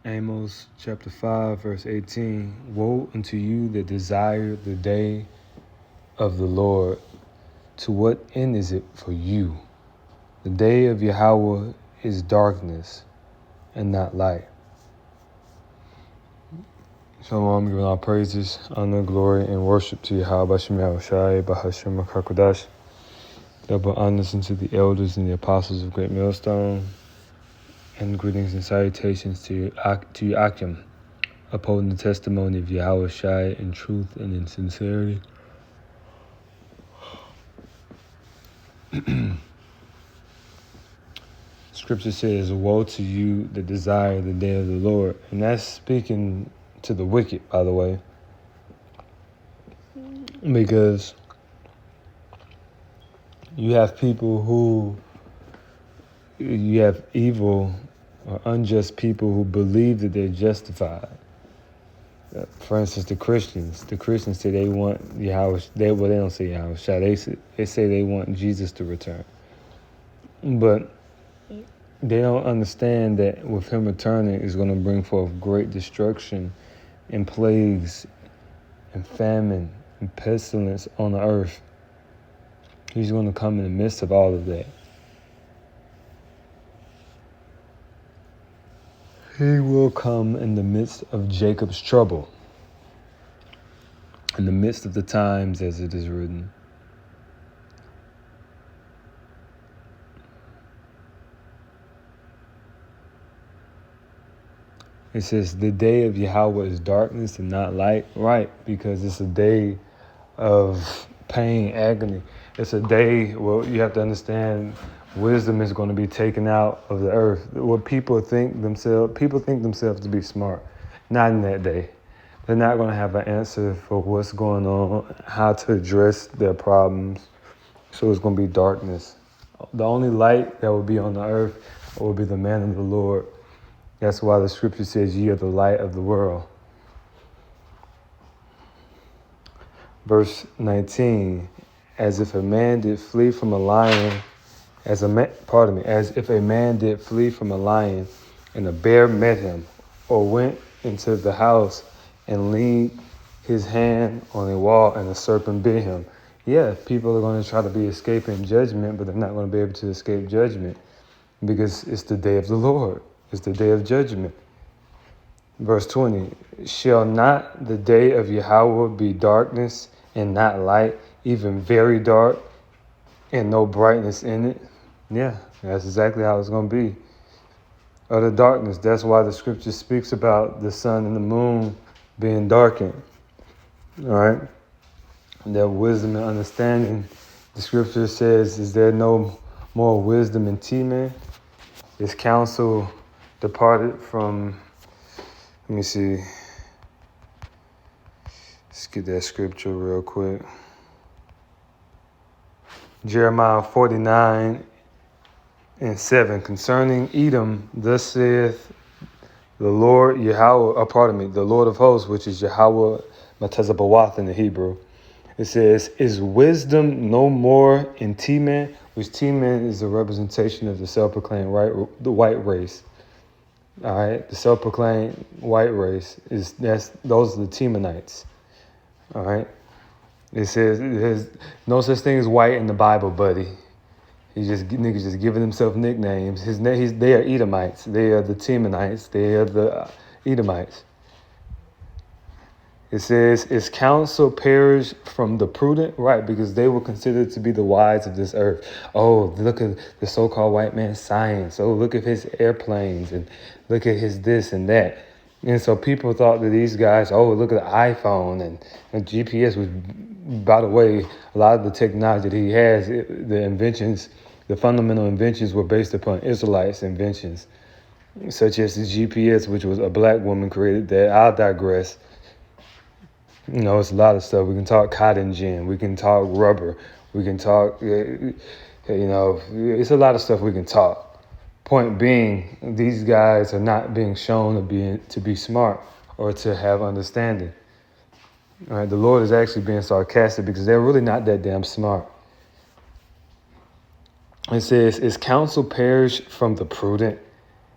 Amos chapter 5, verse 18. Woe unto you that desire the day of the Lord. To what end is it for you? The day of Yahweh is darkness and not light. Shalom, giving all praises, honor, glory, and worship to Yahweh Shem Yahushai, Bahashem HaKadosh. Double honors unto the elders and the apostles of Great Millstone, and greetings and salutations to Akim, upholding the testimony of Yahweh Shai in truth and in sincerity. Scripture says, woe to you that desire the day of the Lord. And that's speaking to the wicked, by the way. Because you have evil or unjust people who believe that they're justified. For instance, the Christians say they want Yahweh. They don't say Yahweh Shai. They say they want Jesus to return. But they don't understand that with him returning is going to bring forth great destruction and plagues and famine and pestilence on the earth. He's going to come in the midst of all of that. He will come in the midst of Jacob's trouble, in the midst of the times, as it is written. It says, the day of Yahweh is darkness and not light. Right, because it's a day of pain, agony. It's a day, well, you have to understand, wisdom is going to be taken out of the earth. What people think themselves to be smart. Not in that day. They're not going to have an answer for what's going on, how to address their problems. So it's going to be darkness. The only light that will be on the earth will be the man of the Lord. That's why the scripture says, ye are the light of the world. Verse 19, as if a man did flee from a lion, as if a man did flee from a lion, and a bear met him, or went into the house and leaned his hand on a wall, and a serpent bit him. Yeah, people are going to try to be escaping judgment, but they're not going to be able to escape judgment because it's the day of the Lord. It's the day of judgment. Verse 20, shall not the day of Yahweh be darkness and not light, even very dark and no brightness in it? Yeah, that's exactly how it's going to be. Utter darkness. That's why the scripture speaks about the sun and the moon being darkened. All right? That wisdom and understanding. The scripture says, is there no more wisdom in T-man? His counsel departed from, let me see. Let's get that scripture real quick. Jeremiah 49:7. Concerning Edom, thus saith the Lord the Lord of hosts, which is Yahweh Matazabawath in the Hebrew. It says, is wisdom no more in T-man? Which T-man is a representation of the self-proclaimed the white race. All right, the self-proclaimed white race those are the Temanites. All right, it says there's no such thing as white in the Bible, buddy. Niggas just giving themselves nicknames. They are Edomites. They are the Temanites. They are the Edomites. It says, is counsel perished from the prudent? Right, because they were considered to be the wise of this earth. Oh, look at the so-called white man's science. Oh, look at his airplanes and look at his this and that. And so people thought that these guys, oh, look at the iPhone and GPS was, by the way, a lot of the technology that he has, the fundamental inventions were based upon Israelites' inventions, such as the GPS, which was a black woman created that. I'll digress. You know, it's a lot of stuff. We can talk cotton gin. We can talk rubber. We can talk, it's a lot of stuff we can talk. Point being, these guys are not being shown to be smart or to have understanding. All right, the Lord is actually being sarcastic because they're really not that damn smart. It says, is counsel perished from the prudent?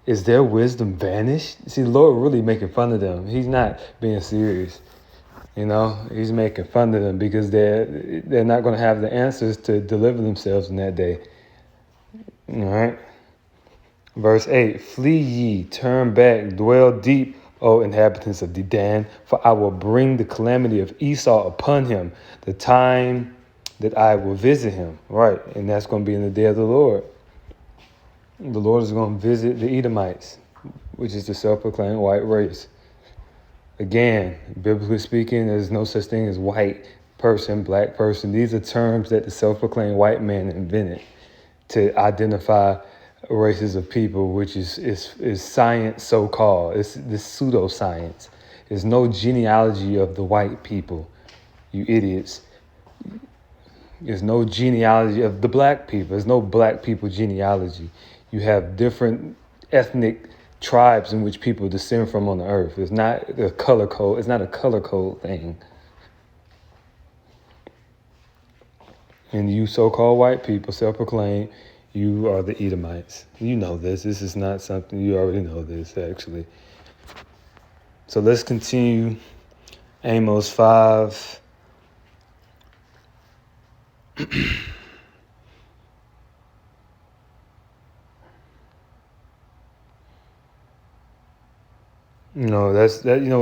Is their wisdom vanished? See, the Lord really making fun of them. He's not being serious. He's making fun of them because they're not going to have the answers to deliver themselves in that day. All right. Verse 8, flee ye, turn back, dwell deep, O inhabitants of Dedan, for I will bring the calamity of Esau upon him, the time that I will visit him. Right, and that's going to be in the day of the Lord. The Lord is going to visit the Edomites, which is the self-proclaimed white race. Again, biblically speaking, there's no such thing as white person, black person. These are terms that the self-proclaimed white man invented to identify races of people, which is science so-called. It's this pseudoscience. There's no genealogy of the white people, you idiots. There's no genealogy of the black people. There's no black people genealogy. You have different ethnic tribes in which people descend from on the earth. It's not a color code. It's not a color code thing. And you so-called white people, self-proclaimed, you are the Edomites. You know this. This is not something, you already know this, actually. So let's continue. Amos 5.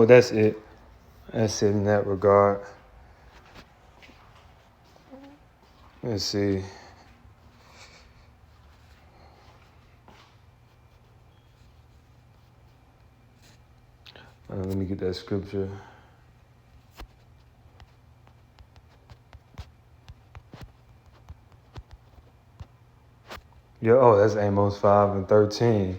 That's it. That's it in that regard. Let's see. Let me get that scripture. That's Amos 5:13.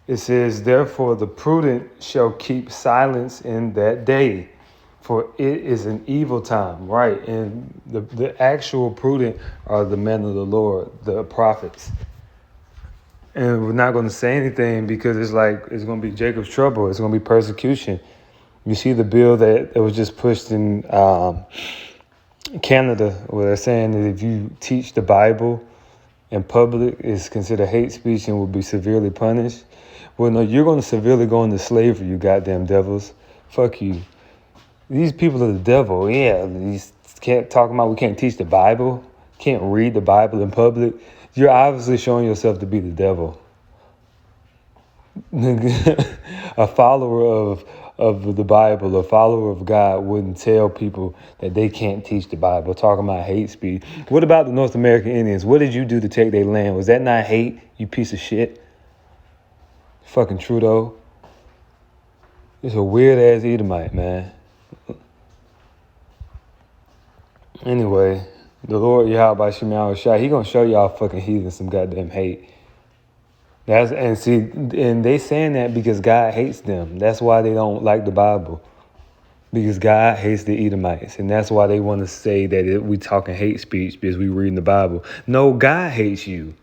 It says, therefore the prudent shall keep silence in that day, for it is an evil time. Right. And the actual prudent are the men of the Lord, the prophets. And we're not going to say anything because it's going to be Jacob's trouble. It's going to be persecution. You see the bill that was just pushed in Canada, where they're saying that if you teach the Bible in public, it's considered hate speech and will be severely punished. Well, no, you're going to severely go into slavery, you goddamn devils. Fuck you. These people are the devil. Yeah, these can't talk about we can't teach the Bible, can't read the Bible in public. You're obviously showing yourself to be the devil. A follower of the Bible, a follower of God wouldn't tell people that they can't teach the Bible, talking about hate speech. What about the North American Indians? What did you do to take their land? Was that not hate, you piece of shit? Fucking Trudeau. It's a weird-ass Edomite, man. Anyway, the Lord Yahweh Shemel Shai, he gonna show y'all fucking heathens some goddamn hate. And they saying that because God hates them. That's why they don't like the Bible. Because God hates the Edomites. And that's why they want to say that we talking hate speech because we reading the Bible. No, God hates you.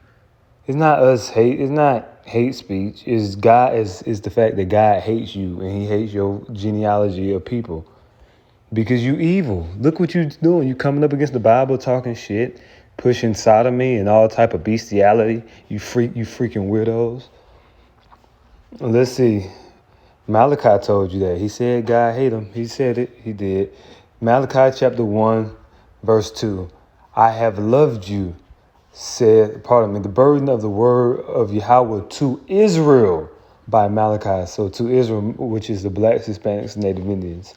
It's not us hate. It's not hate speech. It's God is the fact that God hates you and he hates your genealogy of people. Because you evil. Look what you doing. You coming up against the Bible talking shit, pushing sodomy and all type of bestiality. You freaking weirdos. Let's see. Malachi told you that. He said God hate him. He said it. He did. Malachi chapter 1, verse 2. I have loved you, the burden of the word of Yahweh to Israel by Malachi. So to Israel, which is the blacks, Hispanics, Native Indians.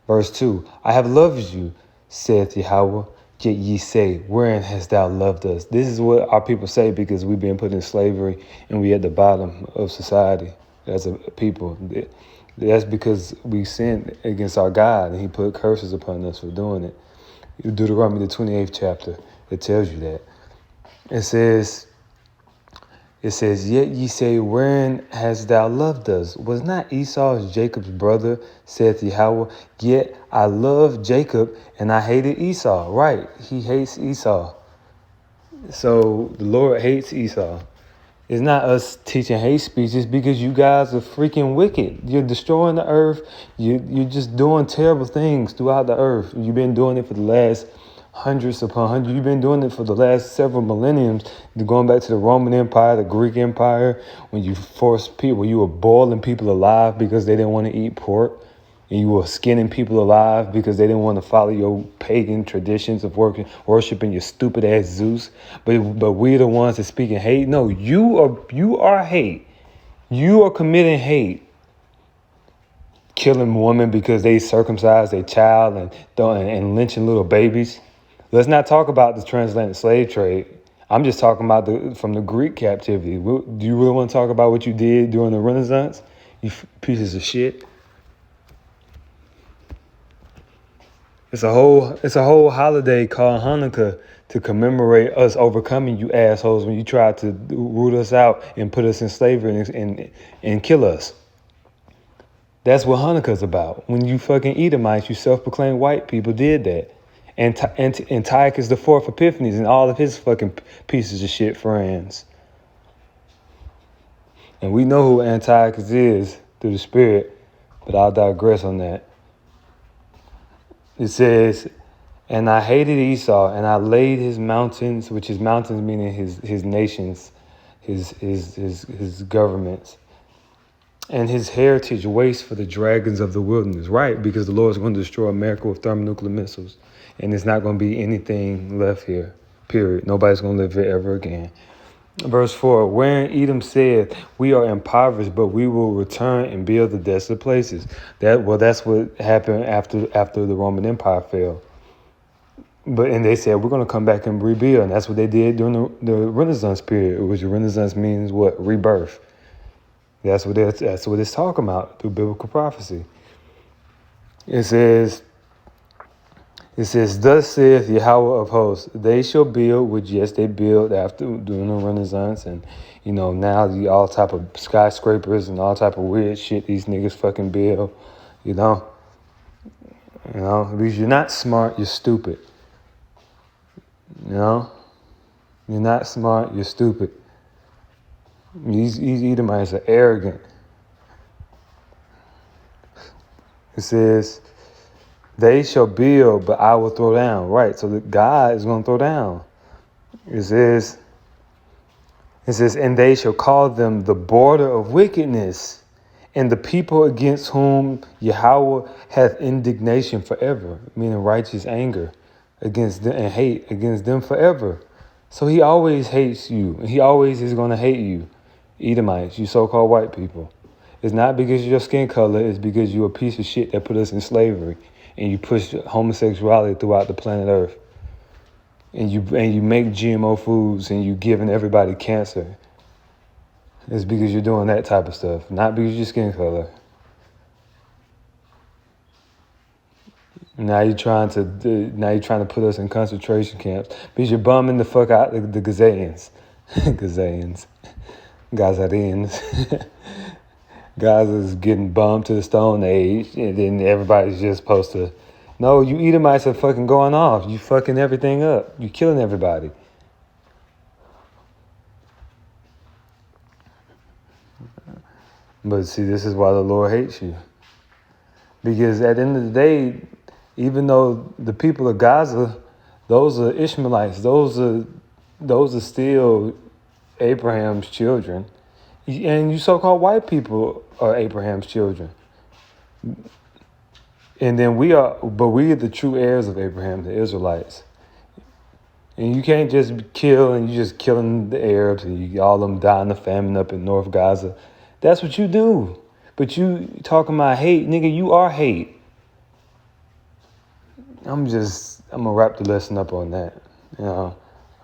Verse 2, I have loved you, saith Yahweh, yet ye say, wherein hast thou loved us? This is what our people say because we've been put in slavery and we at the bottom of society as a people. That's because we sinned against our God and he put curses upon us for doing it. Deuteronomy, the 28th chapter, it tells you that. It says, yet ye say, wherein hast thou loved us? Was not Esau Jacob's brother, saith Yahweh? Yet I loved Jacob and I hated Esau. Right, he hates Esau. So the Lord hates Esau. It's not us teaching hate speech. It's because you guys are freaking wicked. You're destroying the earth. You're just doing terrible things throughout the earth. You've been doing it for the last hundreds upon hundreds. You've been doing it for the last several millenniums. Going back to the Roman Empire, the Greek Empire, when you forced people, when you were boiling people alive because they didn't want to eat pork, and you were skinning people alive because they didn't want to follow your pagan traditions of worshiping your stupid ass Zeus. But we're the ones that speaking hate. No, you are hate. You are committing hate. Killing women because they circumcised their child and lynching little babies. Let's not talk about the transatlantic slave trade. I'm just talking about from the Greek captivity. Do you really want to talk about what you did during the Renaissance? You pieces of shit. It's a whole holiday called Hanukkah to commemorate us overcoming you assholes when you tried to root us out and put us in slavery and kill us. That's what Hanukkah's about. When you fucking Edomites, you self-proclaimed white people did that. And Antiochus the Fourth Epiphanes and all of his fucking pieces of shit friends. And we know who Antiochus is through the Spirit, but I'll digress on that. It says, and I hated Esau, and I laid his mountains, which is mountains meaning his nations, his governments, and his heritage waste for the dragons of the wilderness. Right, because the Lord is going to destroy America with thermonuclear missiles, and there's not going to be anything left here, period. Nobody's going to live here ever again. Verse 4, wherein Edom said, we are impoverished, but we will return and build the desolate places. That's what happened after the Roman Empire fell. And they said, we're going to come back and rebuild. And that's what they did during the Renaissance period, which the Renaissance means what? Rebirth. That's what it's talking about through biblical prophecy. It says, thus saith Yahweh of hosts, they shall build, which yes, they built after during the Renaissance, and now all type of skyscrapers and all type of weird shit these niggas fucking build, because you're not smart, you're stupid. You're not smart, you're stupid. These Edomites are arrogant. It says, they shall build, but I will throw down. Right, so God is going to throw down. It says, and they shall call them the border of wickedness, and the people against whom Yahweh hath indignation forever, meaning righteous anger against them and hate against them forever. So he always hates you, and he always is going to hate you, Edomites, you so-called white people. It's not because of your skin color, it's because you're a piece of shit that put us in slavery. And you push homosexuality throughout the planet Earth. And you make GMO foods and you giving everybody cancer. It's because you're doing that type of stuff, not because of your skin color. Now you're trying to put us in concentration camps because you're bumming the fuck out the Gazans. Gazareans. Gaza's getting bummed to the Stone Age, and then everybody's just supposed to, no, you Edomites are fucking going off. You fucking everything up. You killing everybody. But see, this is why the Lord hates you. Because at the end of the day, even though the people of Gaza, those are Ishmaelites, those are still Abraham's children. And you so-called white people are Abraham's children. And then we are the true heirs of Abraham, the Israelites. And you can't just kill and you're just killing the Arabs and all of them die in the famine up in North Gaza. That's what you do. But you talking about hate, nigga, you are hate. I'm gonna wrap the lesson up on that. I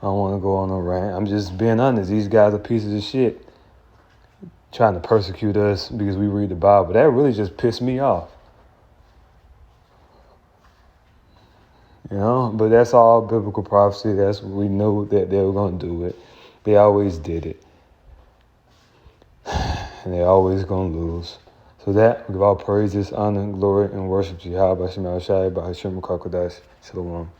don't want to go on a rant. I'm just being honest. These guys are pieces of shit. Trying to persecute us because we read the Bible. That really just pissed me off. But that's all biblical prophecy. That's what we know that they were going to do it. They always did it. And they're always going to lose. So that, we give all praises, honor, glory, and worship to Yahweh, Shem Shai, by Hashem Kakodash. Shalom.